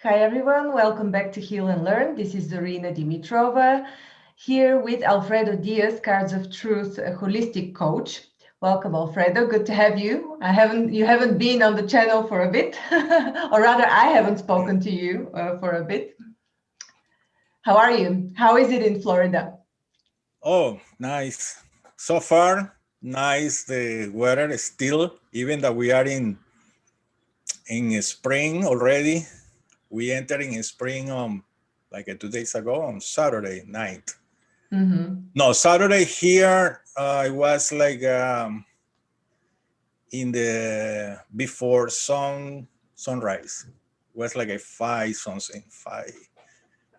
Hi everyone, welcome back to Heal and Learn. This is Zorina Dimitrova here with Alfredo Diaz, Cards of Truth, a holistic coach. Welcome, Alfredo. Good to have you. You haven't been on the channel for a bit, or rather, I haven't spoken to you for a bit. How are you? How is it in Florida? Oh, nice. So far, nice. The weather is still, even that we are in spring already. We entered in spring like 2 days ago on Saturday night. Mm-hmm. No, Saturday here it was like in the before sunrise. It was like a 5 something, 5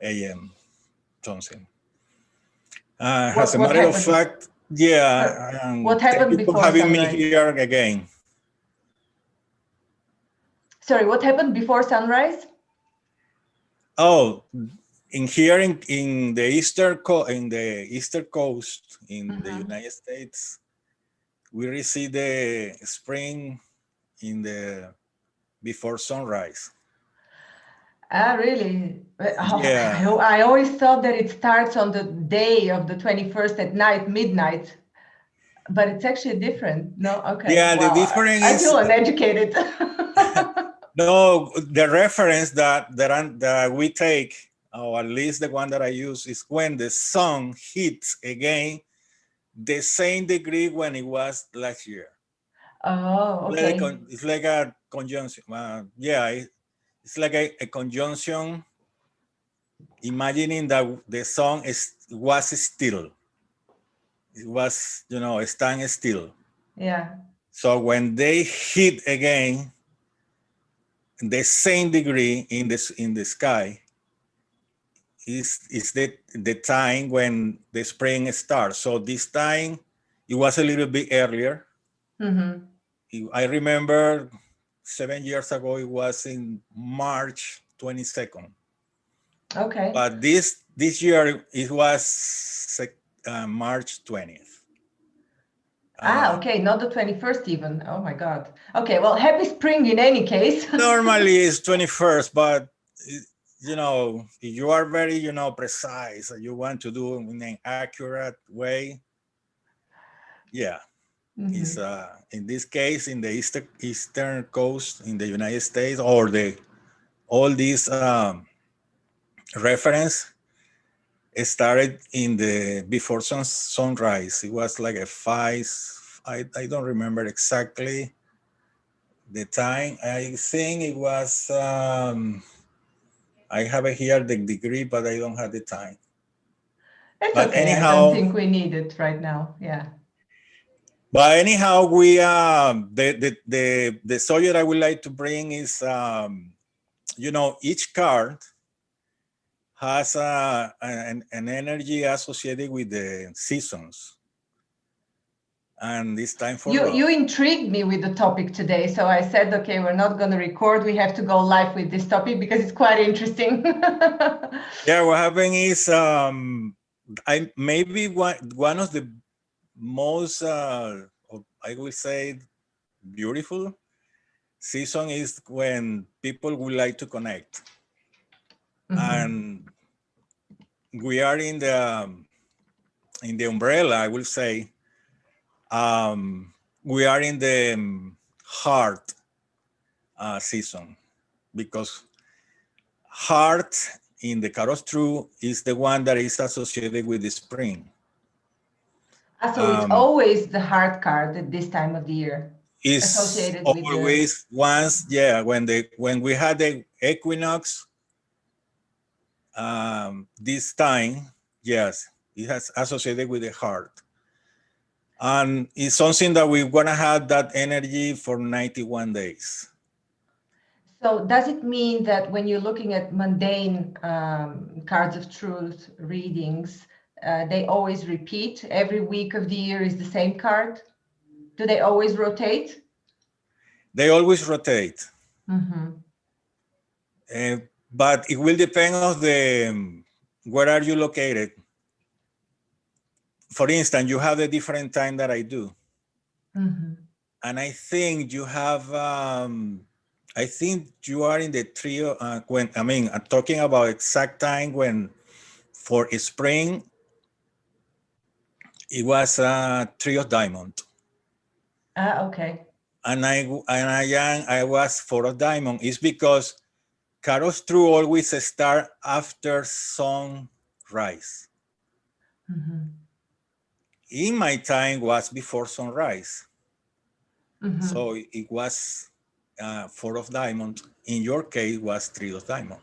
a.m. something. As a What matter of happened? fact, yeah, What thank happened you for before having me sunrise? here again. Sorry, what happened before sunrise? Oh, in the eastern coast in the United States, we receive the spring in the before sunrise. Ah, really? Yeah, I always thought that it starts on the day of the 21st at night, midnight, but it's actually different. No? Okay. yeah. The Wow. difference I is feel uneducated. no, the reference that we take, or at least the one that I use, is when the sun hits again the same degree when it was last year. Oh, okay. It's like a conjunction. It's like a conjunction. Imagining that the sun was still. It was, stand still. Yeah. So when they hit again, the same degree in the sky is the time when the spring starts. So this time it was a little bit earlier. Mm-hmm. I remember 7 years ago it was in March 22nd. Okay. But this year it was March 20th. Ah, okay. Not the 21st even. Oh my God. Okay. Well, happy spring in any case. Normally it's 21st, but if you are very, precise, you want to do in an accurate way, yeah, it's Mm-hmm. in this case in the eastern coast in the United States, or all these reference started in the before sunrise. It was like a 5. I don't remember exactly the time. I think it was I have it here the degree, but I don't have the time. It's But okay. I don't anyhow, think we need it right now. Yeah. we the subject I would like to bring is each card has an energy associated with the seasons, and it's time for You love. intrigued me with the topic today, so I said, okay, we're not going to record. We have to go live with this topic because it's quite interesting. Yeah, what happened is I maybe one of the most I would say beautiful season is when people would like to connect, Mm-hmm. and we are in the umbrella. I will say we are in the heart season, because heart in the Caros True is the one that is associated with the spring. Ah, so it's Um, always the heart card at this time of the year, is associated with the. always once, when we had the equinox, this time, yes, it has associated with the heart, and it's something that we're gonna have that energy for 91 days. So does it mean that when you're looking at mundane cards of truth readings, they always repeat? Every week of the year is the same card? Do they always rotate? They always rotate. Mm-hmm. uh, but it will depend on the where are you located. For instance, you have the different time that I do. Mm-hmm. And I think you have I think you are in the trio when, I mean, I'm talking about exact time when for spring, it was trio diamond. Okay. And I was four of diamond. It's because Carols True always start after sunrise. Mm-hmm. In my time was before sunrise. Mm-hmm. So it was four of diamond. In your case was three of diamond.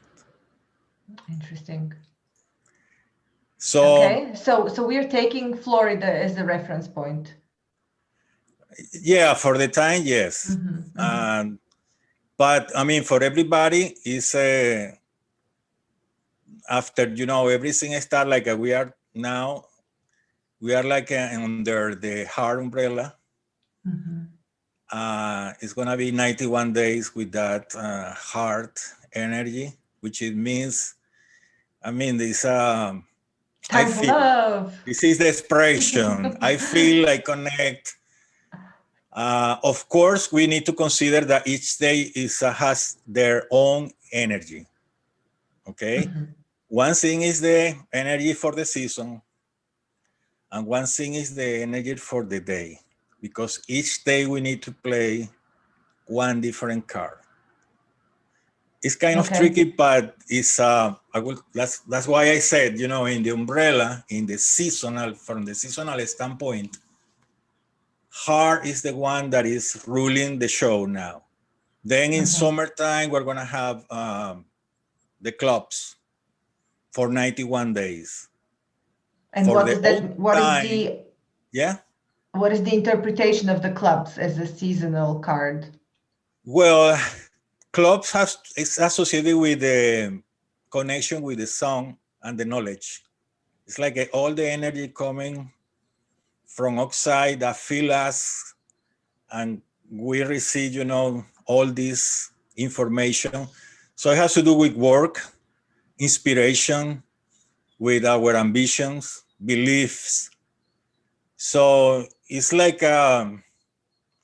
Interesting. So okay, so we're taking Florida as the reference point. yeah, for the time, yes. Mm-hmm. Mm-hmm. But I mean, for everybody, is after everything start like we are now. We are like under the heart umbrella. Mm-hmm. It's gonna be 91 days with that heart energy, which it means. I mean, this. I Time for feel love. this is the expression. I feel I connect. Of course, we need to consider that each day has their own energy. Okay, Mm-hmm. one thing is the energy for the season, and one thing is the energy for the day, because each day we need to play one different card. It's kind of tricky, but it's that's why I said, in the umbrella, in the seasonal, from the seasonal standpoint, heart is the one that is ruling the show now. Then in summertime, we're gonna have the clubs for 91 days. And For what the is old that? What is time, the yeah. what is the interpretation of the clubs as a seasonal card? Well, clubs is associated with the connection with the sun and the knowledge. It's like all the energy coming from outside that fill us, and we receive, all this information. So it has to do with work, inspiration, with our ambitions, beliefs. So it's like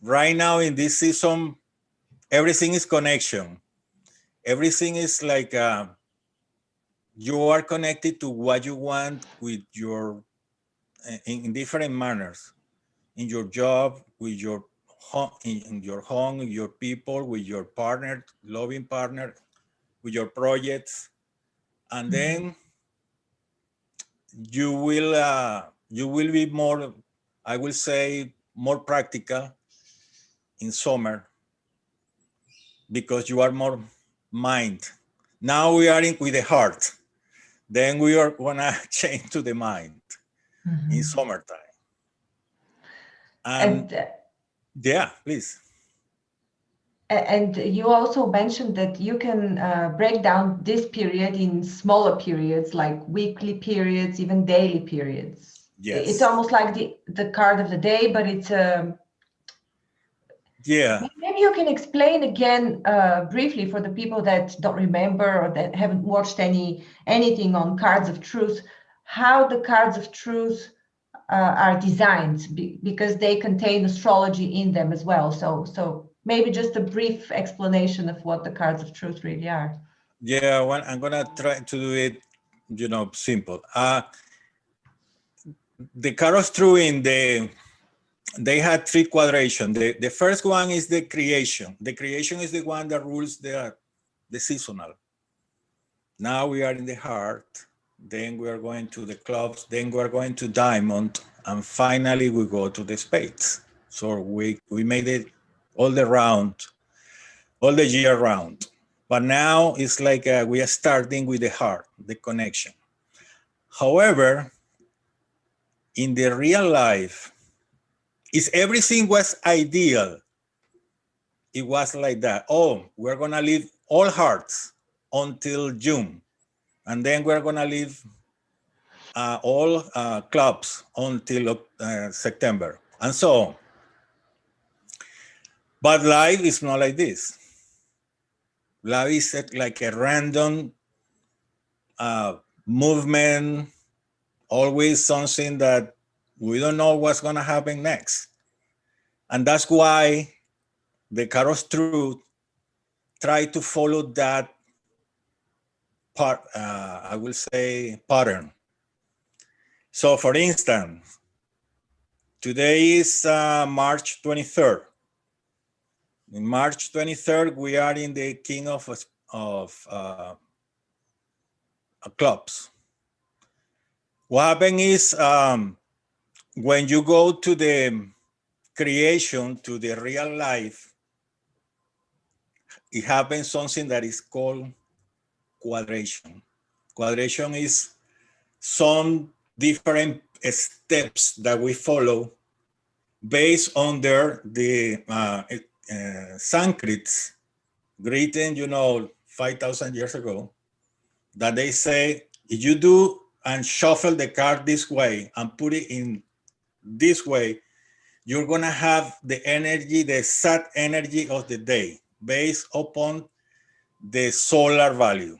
right now in this season, everything is connection. Everything is like you are connected to what you want with your in different manners, in your job, with your home, in your home, with your people, with your partner, loving partner, with your projects, and then you will be more, I will say, more practical in summer because you are more mind. Now we are in with the heart. Then we are gonna change to the mind in summertime. And yeah, please. And you also mentioned that you can break down this period in smaller periods, like weekly periods, even daily periods. Yes. It's almost like the card of the day, but it's yeah. Maybe you can explain again briefly for the people that don't remember or that haven't watched anything on Cards of Truth, how the Cards of Truth are designed, because they contain astrology in them as well. So maybe just a brief explanation of what the Cards of Truth really are. Yeah, well, I'm gonna try to do it, simple. The Caros True they had three quadrations. The first one is the creation. The creation is the one that rules the seasonal. Now we are in the heart. Then we are going to the clubs. Then we are going to diamond, and finally we go to the spades. So we made it all the round, all the year round. But now it's like we are starting with the heart, the connection. However, in the real life, if everything was ideal, it was like that. Oh, we're gonna leave all hearts until June, and then we're gonna leave all clubs until September, and so on. But life is not like this. Life is like a random movement, always something that we don't know what's gonna happen next. And that's why the Caros Truth try to follow that part, I will say, pattern. So for instance, today is March 23rd. In March 23rd, we are in the king of clubs. What happens is when you go to the creation, to the real life, it happens something that is called quadration. Quadration is some different steps that we follow based on the Sanskrit's written, 5,000 years ago, that they say, if you do and shuffle the card this way and put it in this way, you're going to have the energy, the sat energy of the day based upon the solar value.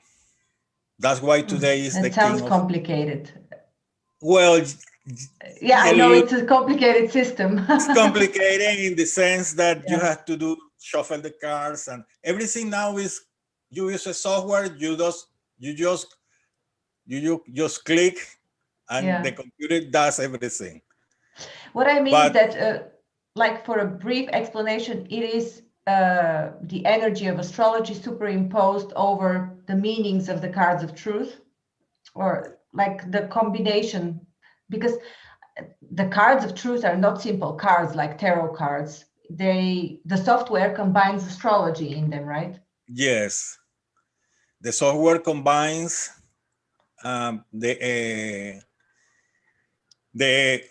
That's why today is the That sounds king of... complicated. Well, yeah, I know it's a complicated system. It's complicated in the sense that you Yeah. have to shuffle the cards, and everything now is, you use a software, you just click and Yeah. the computer does everything. What I mean is But that, like for a brief explanation, it is the energy of astrology superimposed over the meanings of the cards of truth, or like the combination, because the cards of truth are not simple cards like tarot cards. The software combines astrology in them, right? yes, the software combines the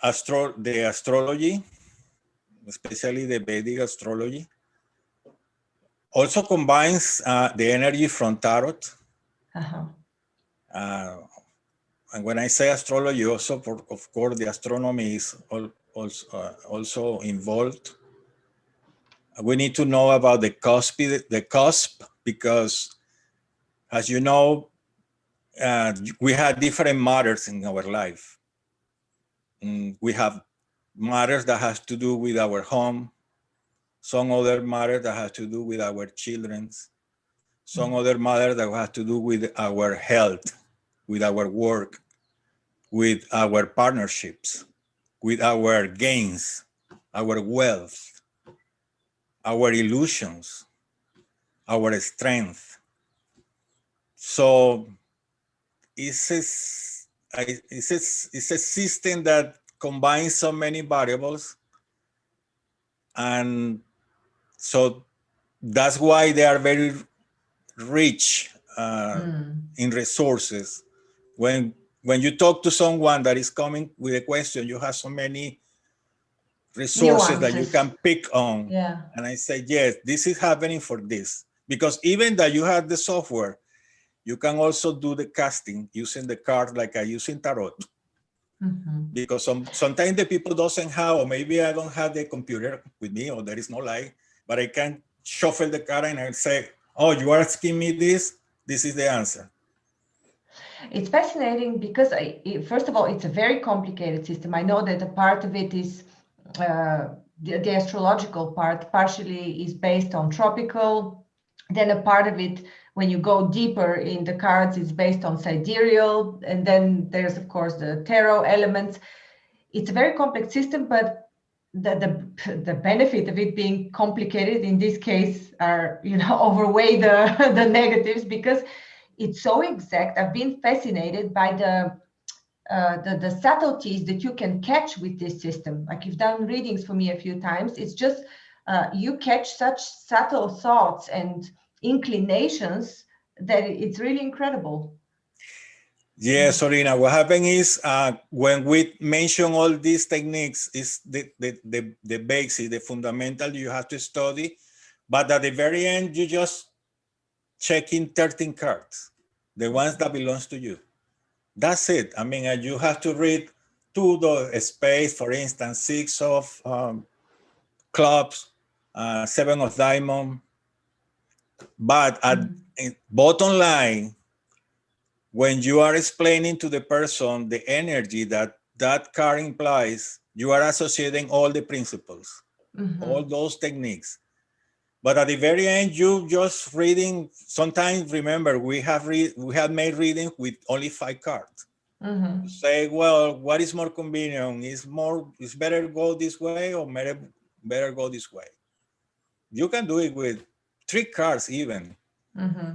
astrology, especially the Vedic astrology. Also combines the energy from tarot. Uh-huh. And when I say astrology, also, of course, the astronomy is also involved. We need to know about the cusp, because, as you know, we have different matters in our life. We have matters that has to do with our home, some other matters that has to do with our children's, some other matters that has to do with our health, with our work, with our partnerships, with our gains, our wealth, our illusions, our strength. So it's a system that combines so many variables, and so that's why they are very rich in resources. When you talk to someone that is coming with a question, you have so many resources that you can pick on. Yeah. And I say, yes, this is happening for this. Because even that you have the software, you can also do the casting using the cards like I use in tarot. Because sometimes the people doesn't have, or maybe I don't have the computer with me, or there is no light, but I can shuffle the card and I say, oh, you are asking me this is the answer. It's fascinating because, first of all, it's a very complicated system. I know that a part of it is the astrological part, partially is based on tropical. Then a part of it, when you go deeper in the cards, is based on sidereal. And then there's, of course, the tarot elements. It's a very complex system, but the benefit of it being complicated in this case are, overweigh the negatives, because it's so exact. I've been fascinated by the subtleties that you can catch with this system. Like, you've done readings for me a few times. It's just you catch such subtle thoughts and inclinations that it's really incredible. Yeah, Sorina, what happened is when we mention all these techniques, is the basic, the fundamental you have to study, but at the very end, you just check in 13 cards, the ones that belongs to you. That's it. I mean, you have to read 2 the spades, for instance, 6 of clubs, 7 of diamond. But at bottom line, when you are explaining to the person the energy that card implies, you are associating all the principles, all those techniques. But at the very end, you just reading. Sometimes remember we have made reading with only 5 cards. Mm-hmm. Say, well, what is more convenient? Is better go this way or better go this way? You can do it with 3 cards even. Mm-hmm.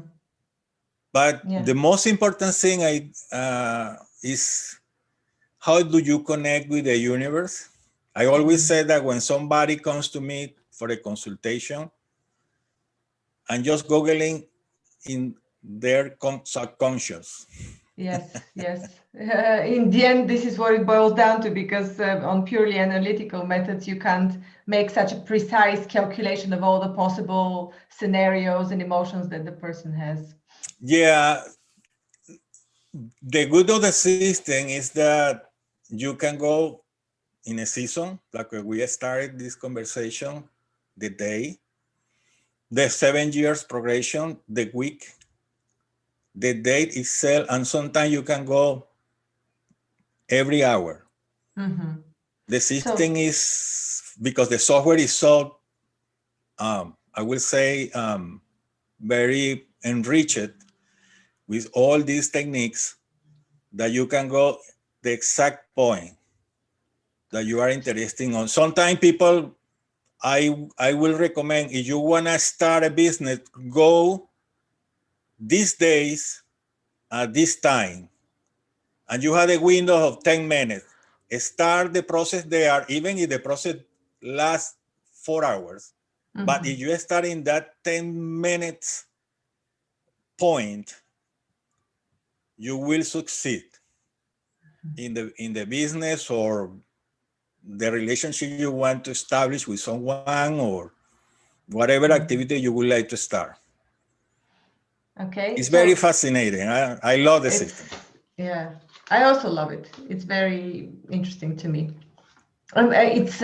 But Yeah. the most important thing is how do you connect with the universe? I always say that when somebody comes to me for a consultation, I'm just Googling in their subconscious. Yes, yes. In the end, this is what it boils down to, because on purely analytical methods, you can't make such a precise calculation of all the possible scenarios and emotions that the person has. Yeah, the good of the system is that you can go in a season, like we started this conversation, the day, the 7 years progression, the week, the date itself, and sometimes you can go every hour. Mm-hmm. The So, system is, because the software is so, I will say, very enriched with all these techniques that you can go the exact point that you are interested on. Sometimes people, I will recommend, if you want to start a business, go these days at this time, and you have a window of 10 minutes. Start the process there, even if the process lasts 4 hours. But if you start in that 10 minutes point, you will succeed in the business or the relationship you want to establish with someone, or whatever activity you would like to start. okay. It's very So fascinating. I love the system. yeah, I also love it. It's very interesting to me. It's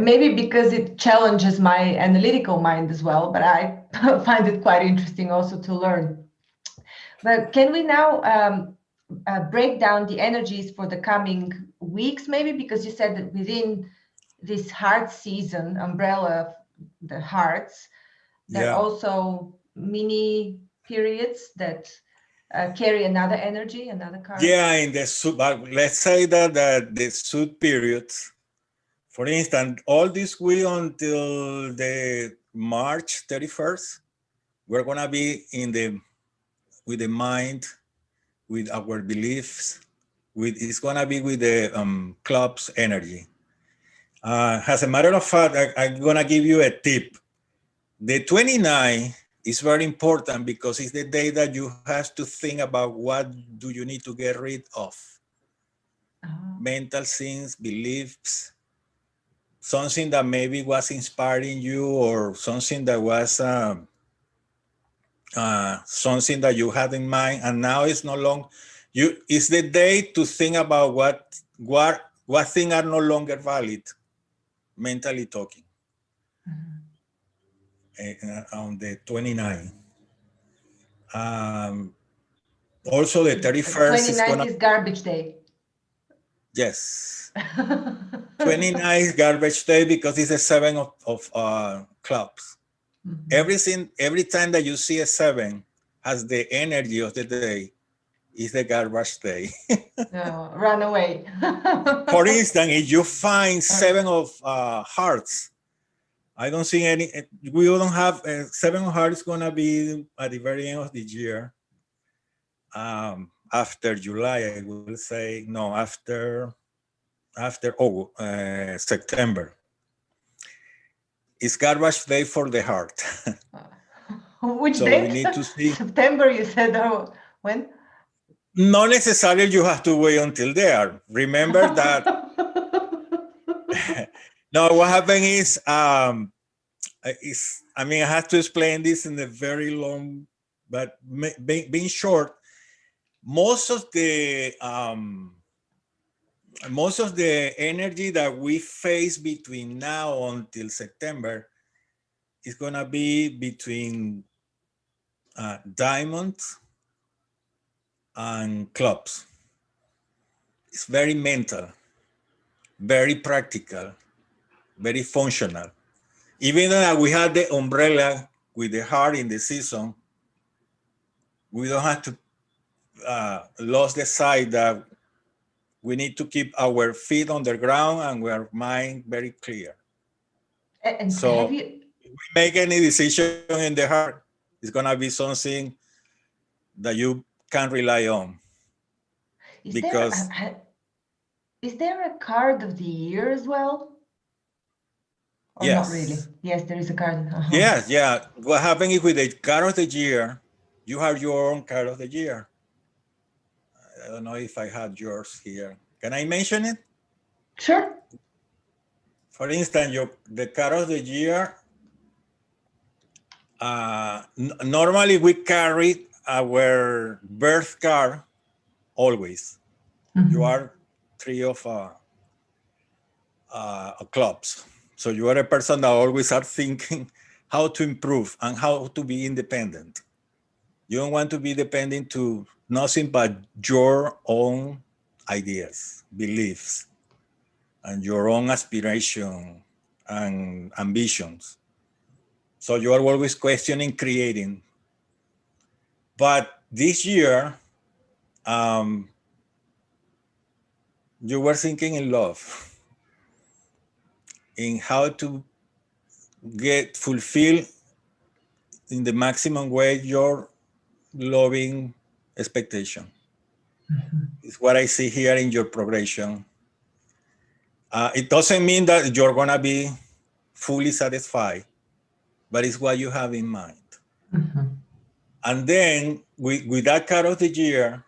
maybe because it challenges my analytical mind as well, but I find it quite interesting also to learn. But can we now break down the energies for the coming weeks, maybe? Because you said that within this heart season umbrella, the hearts, there are Yeah. also mini periods that carry another energy, another card. Yeah, in the let's say that the suit periods, for instance, all this week until the March 31st, we're gonna be with the mind, with our beliefs, it's gonna be with the club's energy. As a matter of fact, I'm gonna give you a tip. The 29 is very important because it's the day that you have to think about what do you need to get rid of. Mental things, beliefs, something that maybe was inspiring you, or something that was something that you had in mind, and now it's no longer you. It's the day to think about what things are no longer valid, mentally talking. On the 29th. Also, the 31st is 29th gonna. is garbage day. Yes. 29th is garbage day because it's a 7 of clubs. Every time that you see a 7 has the energy of the day, is the garbage day. No, run away. For instance, if you find 7 of hearts, I don't see any. We don't have 7 of hearts gonna be at the very end of the year. After July, I will say no. After September, it's garbage day for the heart. Which So date? we need to see. September, you said. Oh, when? Not necessarily you have to wait until there. Remember that. No, what happened is, I mean, I have to explain this in a very long, but being short, most of the energy that we face between now until September is gonna be between diamonds and clubs. It's very mental, very practical, very functional. Even though we had the umbrella with the heart in the season, we don't have to lose the sight that we need to keep our feet on the ground and our mind very clear. And So have you, if we make any decision in the heart, it's gonna be something that you can rely on. is Because there a card of the year as well? Or yes. not really? Yes, there is a card. Yes, yeah. What happened is with the card of the year, you have your own card of the year. I don't know if I had yours here. Can I mention it? Sure. For instance, the card of the year, normally we carry our birth card always. Mm-hmm. You are three of clubs. So you are a person that always are thinking how to improve and how to be independent. You don't want to be dependent to nothing but your own ideas, beliefs, and your own aspiration and ambitions. So you are always questioning, creating. But this year, you were thinking in love, in how to get fulfilled in the maximum way your loving expectation. Mm-hmm. It's what I see here in your progression. It doesn't mean that you're gonna be fully satisfied, but it's what you have in mind. Mm-hmm. And then with that card of the year,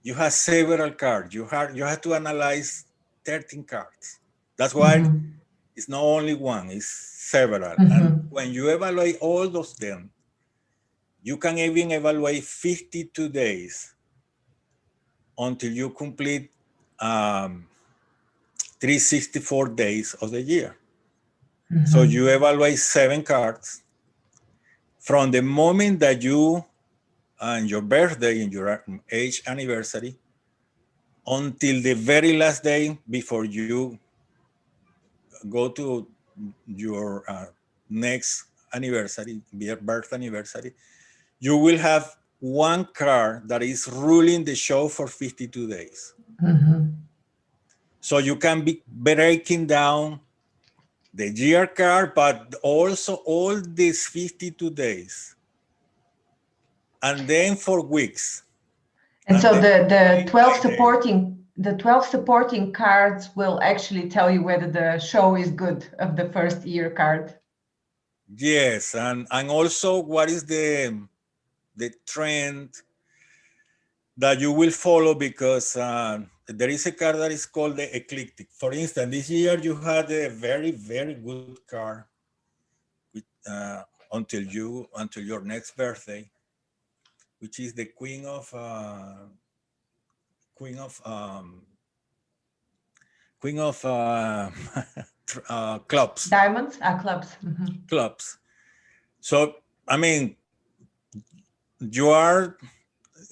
you have several cards. You have to analyze 13 cards. That's why it's not only one, it's several. And when you evaluate all those them, you can even evaluate 52 days until you complete 364 days of the year. So you evaluate 7 cards from the moment that you and your birthday and your age anniversary until the very last day before you go to your next anniversary, birth anniversary. You will have one card that is ruling the show for 52 days. So you can be breaking down the year card, but also all these 52 days. And then for weeks. And so the 12 supporting cards will actually tell you whether the show is good of the first year card. Yes, and also what is the trend that you will follow, because there is a card that is called the eclectic. For instance, this year you had a very, very good card with, until your next birthday, which is the Queen of clubs. Diamonds? Clubs. Clubs. So, I mean,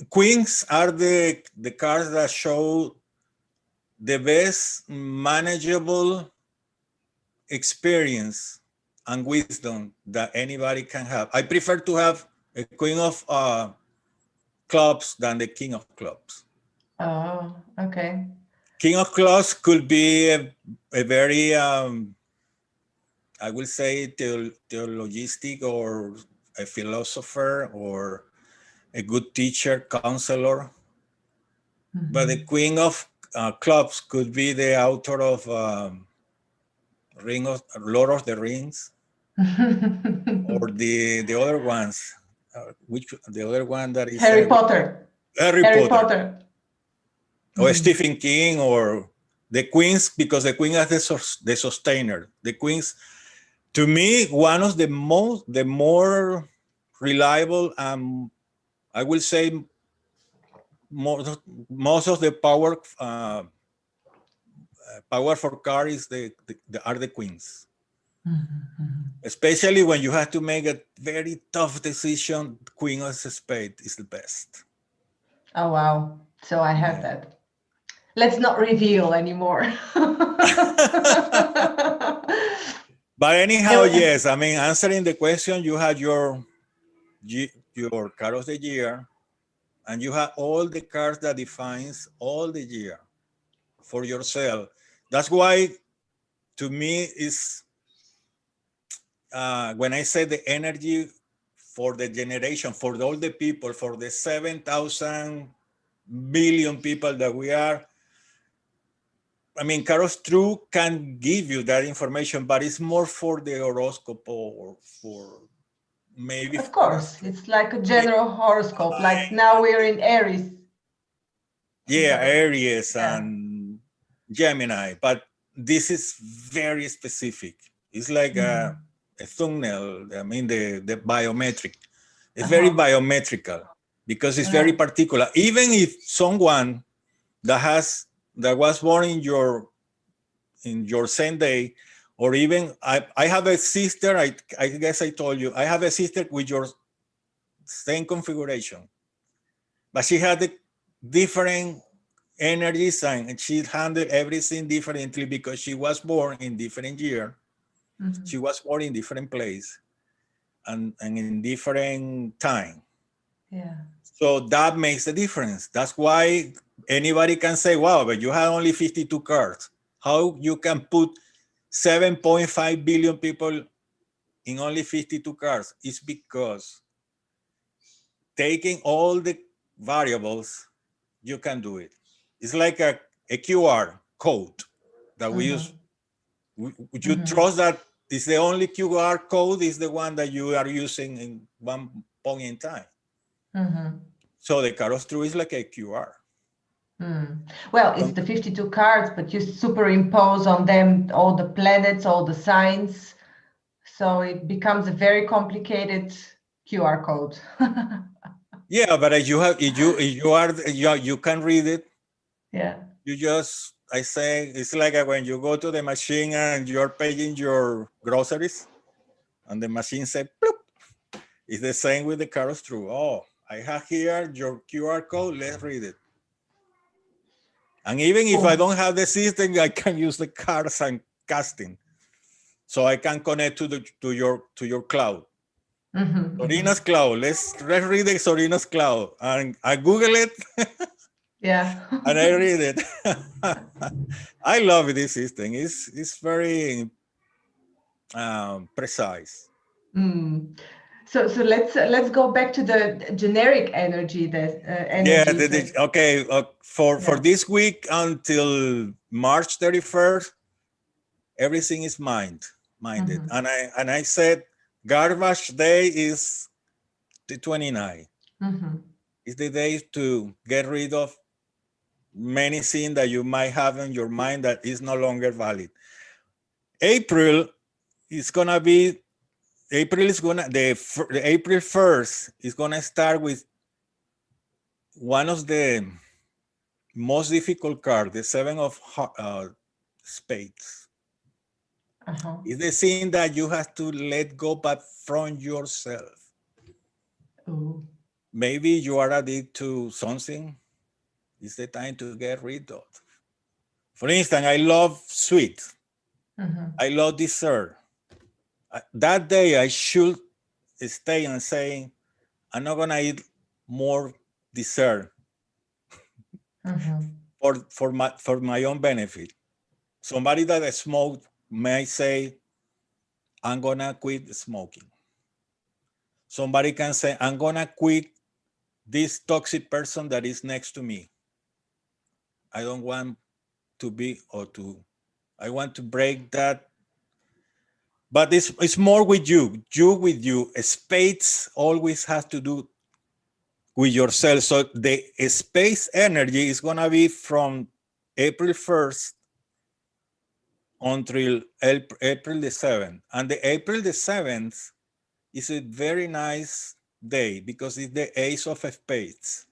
queens are the cards that show the best manageable experience and wisdom that anybody can have. I prefer to have a queen of clubs than the king of clubs. Oh, okay. King of clubs could be a very, I will say, theologistic or a philosopher or a good teacher, counselor. But the queen of clubs could be the author of Lord of the Rings, or the other ones. Which the other one that is Harry Potter. Harry Potter. Or Stephen King, or the queens, because the queen is the sustainer. The queens, to me, one of the more reliable, I will say most of the powerful cards are the queens. Especially when you have to make a very tough decision, Queen of Spades is the best. Oh, wow. So I have that. Let's not reveal anymore. But anyhow, yes, I mean, answering the question, you had your card of the year, and you have all the cards that defines all the year for yourself. That's why, to me, is when I say the energy for the generation, for all the people, for the 7,000 billion people that we are. I mean, Carol's True can give you that information, but it's more for the horoscope or for maybe. Of course, it's like a general horoscope. Like now we're in Aries. Yeah, Aries Yeah. and Gemini, but this is very specific. It's like a thumbnail. I mean, the biometric. It's very biometrical because it's very particular. Even if someone that was born in your same day, or even I have a sister, I guess I told you, I have a sister with your same configuration, but she had the different energies and she handled everything differently because she was born in different year. She was born in different place and in different time. Yeah. So that makes a difference. That's why anybody can say, wow, but you have only 52 cards. How you can put 7.5 billion people in only 52 cards? It's because taking all the variables, you can do it. It's like a QR code that we use. Would you trust that it's the only QR code is the one that you are using in one point in time? So the card of True is like a QR. Well, it's the 52 cards, but you superimpose on them all the planets, all the signs. So it becomes a very complicated QR code. Yeah, but if you can read it. Yeah. You just, I say, it's like when you go to the machine and you're paying your groceries and the machine says, bloop. It's the same with the card of True. Oh, I have here your QR code, let's read it. And even if I don't have the system, I can use the cards and casting. So I can connect to your cloud. Sorina's cloud. Let's read the Sorina's cloud. And I Google it. Yeah. And I read it. I love this system. It's very precise. So let's go back to the generic energy. Okay. For this week until March 31st, everything is minded. And I said garbage day is the 29th. It's the day to get rid of many things that you might have in your mind that is no longer valid. April 1st is gonna start with one of the most difficult cards, the 7 of Spades. It's the thing that you have to let go, but from yourself. Maybe you are addicted to something. It's the time to get rid of. For instance, I love sweet. I love dessert. That day I should stay and say, I'm not gonna eat more dessert for my own benefit. Somebody that smoked may say, I'm gonna quit smoking. Somebody can say, I'm gonna quit this toxic person that is next to me. I don't want to be I want to break that. But it's more with you. Spades always has to do with yourself. So the space energy is gonna be from April 1st until April the 7th. And the April the 7th is a very nice day because it's the Ace of Spades.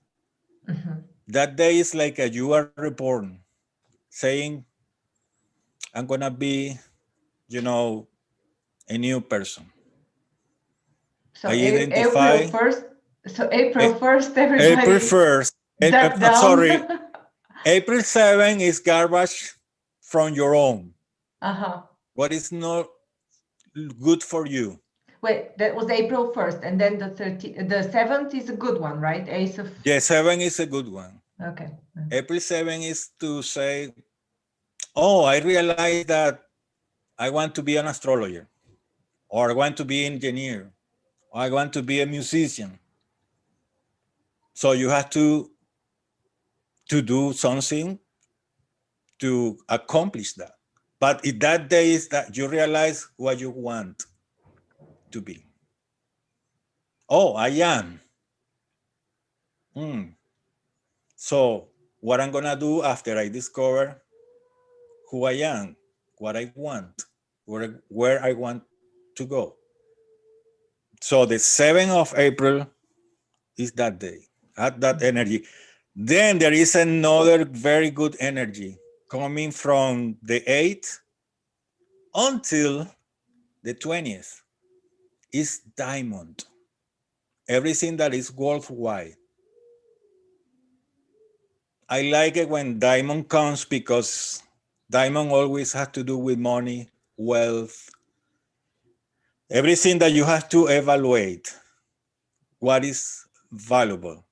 That day is like you are reborn, saying, I'm gonna be, a new person. So April 1st. So April 1st, everybody. April 1st. Sorry. April 7th is garbage from your own. What is not good for you. Wait, that was April 1st, and then the 7th is a good one, right? Ace of... Yeah, 7 is a good one. Okay. April 7 is to say, oh, I realized that I want to be an astrologer, or I want to be an engineer, or I want to be a musician. So you have to do something to accomplish that. But if that day is that you realize what you want to be. Oh, I am. So what I'm gonna do after I discover who I am, what I want, where I want to go. So the 7th of April is that day, at that energy. Then there is another very good energy coming from the 8th until the 20th. Is diamond. Everything that is worldwide. I like it when diamond comes because diamond always has to do with money, wealth, everything that you have to evaluate. What is valuable?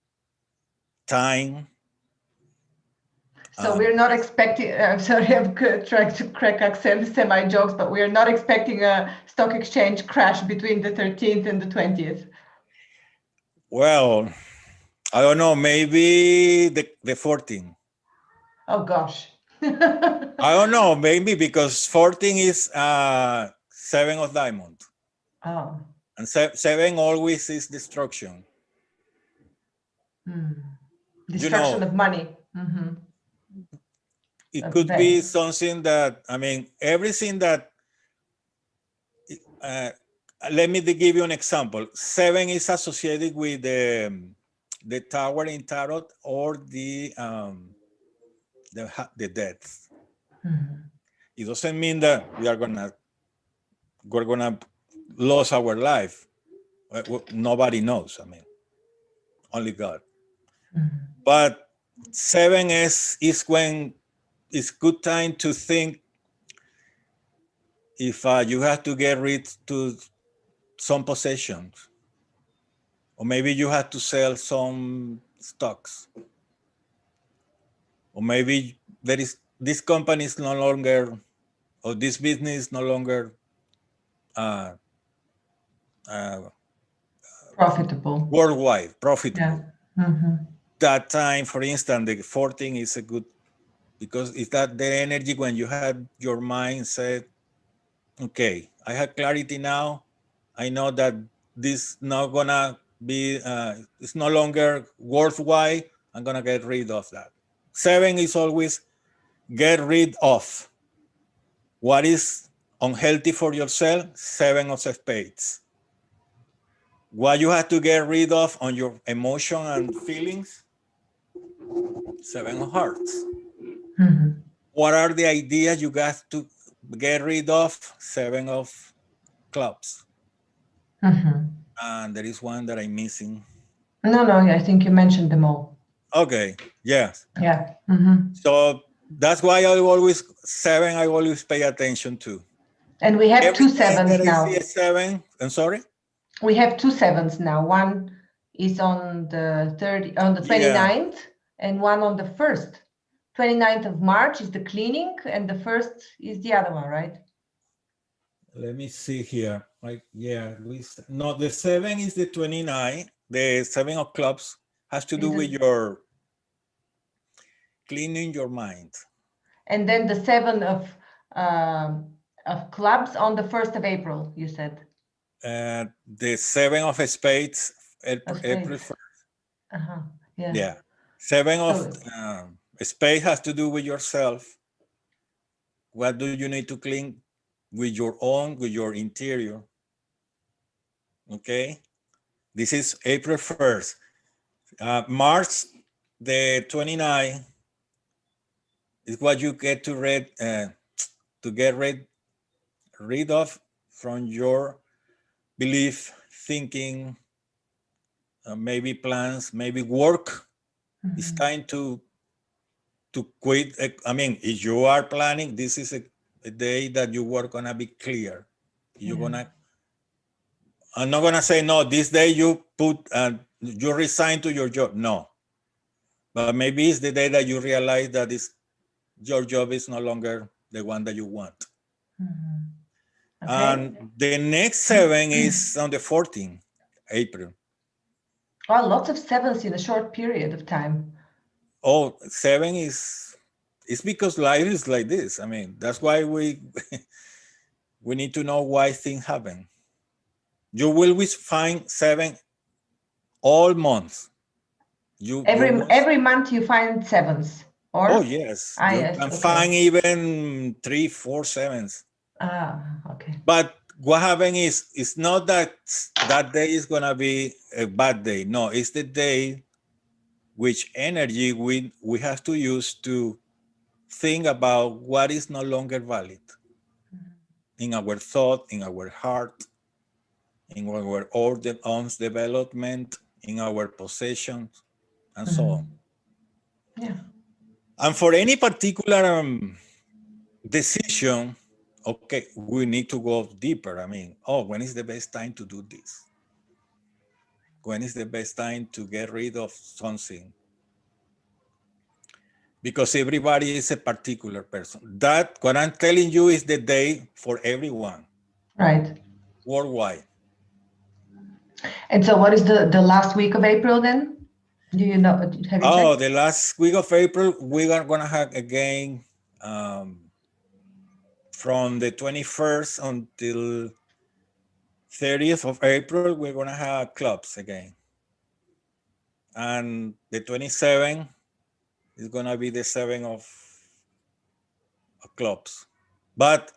Time. So we're not expecting, I'm sorry, I'm trying to crack semi-jokes, but we're not expecting a stock exchange crash between the 13th and the 20th. Well, I don't know, maybe the 14th. Oh, gosh. I don't know, maybe because 14 is 7 of diamond. Oh. And 7 always is destruction. Destruction of money. It could be something that, I mean, everything that, let me give you an example. 7 is associated with the tower in tarot or the death. It doesn't mean that we're gonna lose our life. Nobody knows. I mean, only God. But 7 is when it's good time to think if you have to get rid to some possessions, or maybe you have to sell some stocks, or maybe there is this company is no longer, or this business no longer Profitable. Worldwide, profitable. Yeah. That time, for instance, the 14 is a good, because it's that the energy when you had your mind said, okay, I have clarity now. I know that this not gonna be, it's no longer worthwhile. I'm gonna get rid of that. 7 is always get rid of what is unhealthy for yourself. 7 of spades. What you have to get rid of on your emotion and feelings. 7 of hearts. What are the ideas you got to get rid of? 7 of clubs. And there is one that I'm missing. No, I think you mentioned them all. Okay, yes. Yeah. So that's why I always pay attention to. And we have two Everything 7s that now. I see a 7, I'm sorry? We have two 7s now. One is on the 29th, and one on the 1st. 29th of March is the cleaning, and the 1st is the other one, right? Let me see here. No, the 7 is the 29. The 7 of clubs has to do with your cleaning your mind. And then the 7 of clubs on the 1st of April, you said. The 7 of spades, April 1st. Yeah. 7 of spades has to do with yourself. What do you need to clean with your interior? Okay. This is April 1st. March the 29th is what you get to get rid of from your belief, thinking, maybe plans, maybe work. It's time to quit. I mean, if you are planning, this is a day that you are gonna be clear. You're gonna, I'm not gonna say, no, this day you put, you resign to your job. No, but maybe it's the day that you realize that your job is no longer the one that you want. Okay. And the next 7 is on the 14th April. Well, lots of 7s in a short period of time. Oh, 7 is, it's because life is like this. I mean, that's why we we need to know why things happen. You will always find 7 all months. Every month you find 7s, or? Oh yes, you yes, can okay. find even 3, 4 7s. Okay. But what happens is, it's not that that day is gonna be a bad day. No, it's the day which energy we have to use to think about what is no longer valid in our thought, in our heart, in our own development, in our possessions, and so on. Yeah. And for any particular decision, okay, we need to go deeper. I mean, when is the best time to do this? When is the best time to get rid of something? Because everybody is a particular person. That, what I'm telling you, is the day for everyone. Right. Worldwide. And so what is the last week of April then? Do you know, have you checked? The last week of April, we are gonna have again from the 21st until 30th of April, we're gonna have clubs again. And the 27th is gonna be the 7th of clubs. But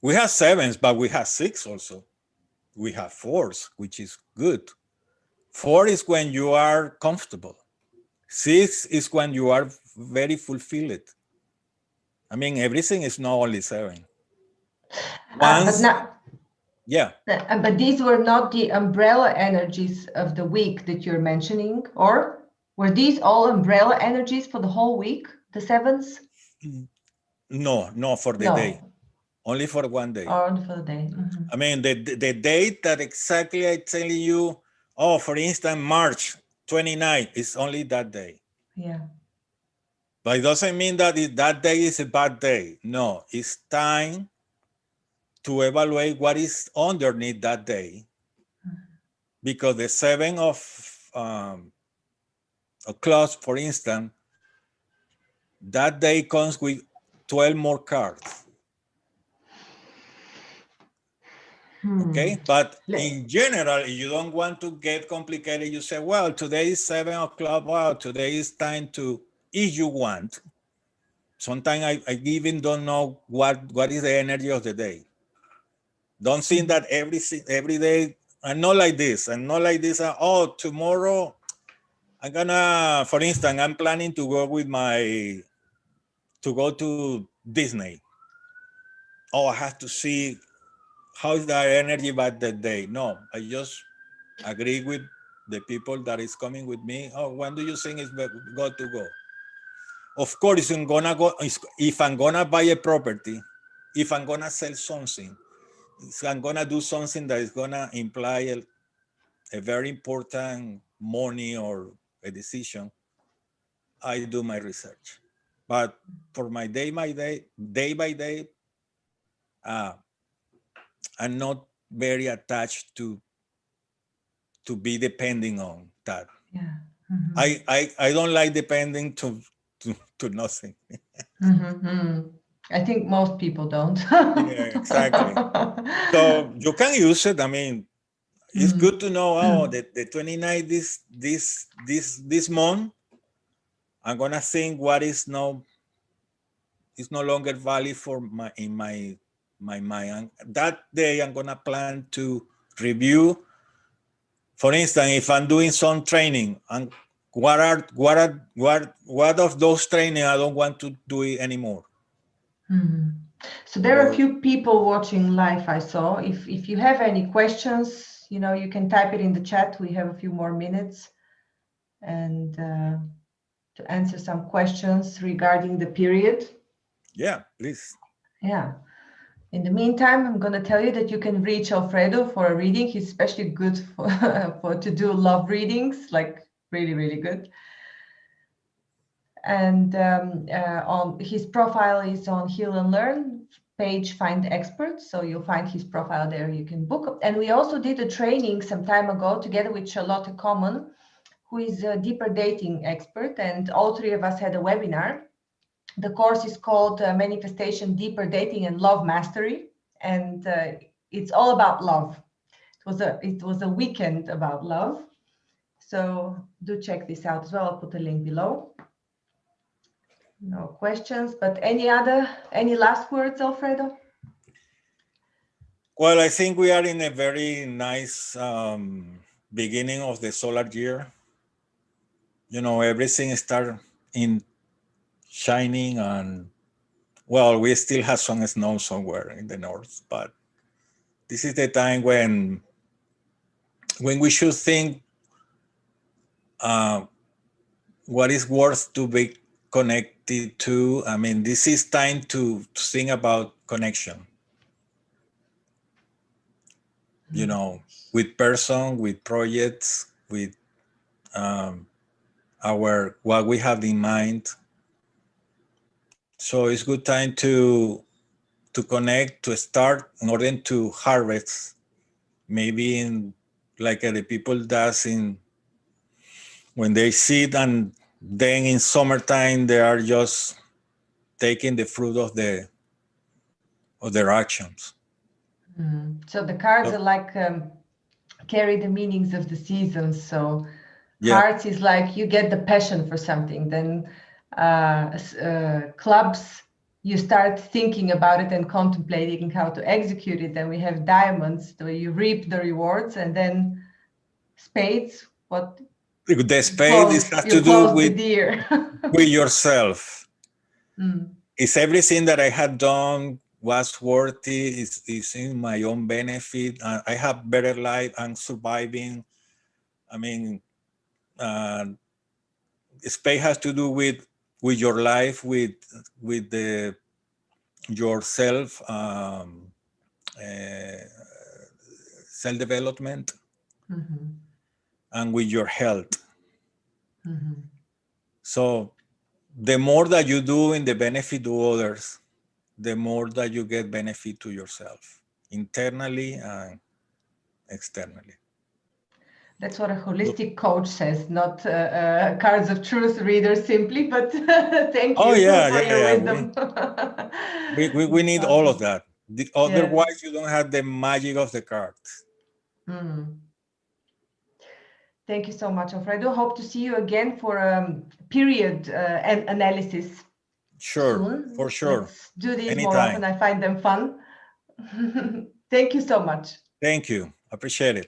we have 7s, but we have 6 also. We have 4s, which is good. 4 is when you are comfortable. 6 is when you are very fulfilled. I mean, everything is not only 7. But now, yeah. But these were not the umbrella energies of the week that you're mentioning, or were these all umbrella energies for the whole week, the 7s? No, for the day. Only for one day. Only for the day. I mean, the date that exactly I tell you, for instance, March 29 is only that day. Yeah. But it doesn't mean that that day is a bad day. No, it's time to evaluate what is underneath that day. Because the 7 of clubs, for instance, that day comes with 12 more cards. Okay, but in general, if you don't want to get complicated, you say, well, today is 7 o'clock. Well, today is time to, if you want. Sometimes I even don't know what is the energy of the day. Don't think that every day, I'm not like this. I'm not like this. Tomorrow I'm gonna, for instance, I'm planning to go to Disney. I have to see how is that energy by the day. No, I just agree with the people that is coming with me. When do you think it's got to go? Of course, if I'm gonna buy a property, if I'm gonna sell something, if I'm gonna do something that is gonna imply a very important money or a decision, I do my research. But for my day by day, I'm not very attached to be depending on that. Yeah. I don't like depending to nothing. I think most people don't. Yeah, exactly. So you can use it. I mean, it's good to know. The 29th this month, I'm gonna think what is no longer valid for my mind. That day, I'm gonna plan to review. For instance, if I'm doing some training, and what of those training I don't want to do it anymore. So there are a few people watching live, I saw. If you have any questions, you can type it in the chat. We have a few more minutes and to answer some questions regarding the period. Yeah, please. Yeah. In the meantime, I'm going to tell you that you can reach Alfredo for a reading. He's especially good for to do love readings, like really, really good. And on his profile is on Heal and Learn page, Find Experts. So you'll find his profile there. You can book. And we also did a training some time ago together with Charlotte Common, who is a deeper dating expert. And all three of us had a webinar. The course is called Manifestation, Deeper Dating and Love Mastery. And it's all about love. It was a weekend about love. So do check this out as well. I'll put a link below. No questions, but any last words, Alfredo? Well, I think we are in a very nice beginning of the solar year. You know, everything starts in shining, and well, we still have some snow somewhere in the north, but this is the time when we should think what is worth to be connected to. I mean, this is time to think about connection. You know, with person, with projects, with what we have in mind. So it's good time to connect, to start in order to harvest. Maybe in like the people does in when they sit, and then in summertime they are just taking the fruit of their actions. So the cards are like carry the meanings of the seasons. So Yeah. hearts is like you get the passion for something. Then clubs, you start thinking about it and contemplating how to execute it. Then we have diamonds, where you reap the rewards, and then spades. What The spade has to do with with yourself. Is everything that I had done was worthy? Is in my own benefit? I have better life. I'm surviving. I mean, spade has to do with your life, with the yourself, self-development, and with your health. So the more that you do in the benefit to others, the more that you get benefit to yourself, internally and externally. That's what a holistic coach says, not cards of truth reader simply, but thank you for your wisdom. We need all of that. Otherwise, you don't have the magic of the cards. Thank you so much, Alfredo. Hope to see you again for period analysis. Sure, soon. For sure. Let's do these Anytime. more often. I find them fun. Thank you so much. Thank you. Appreciate it.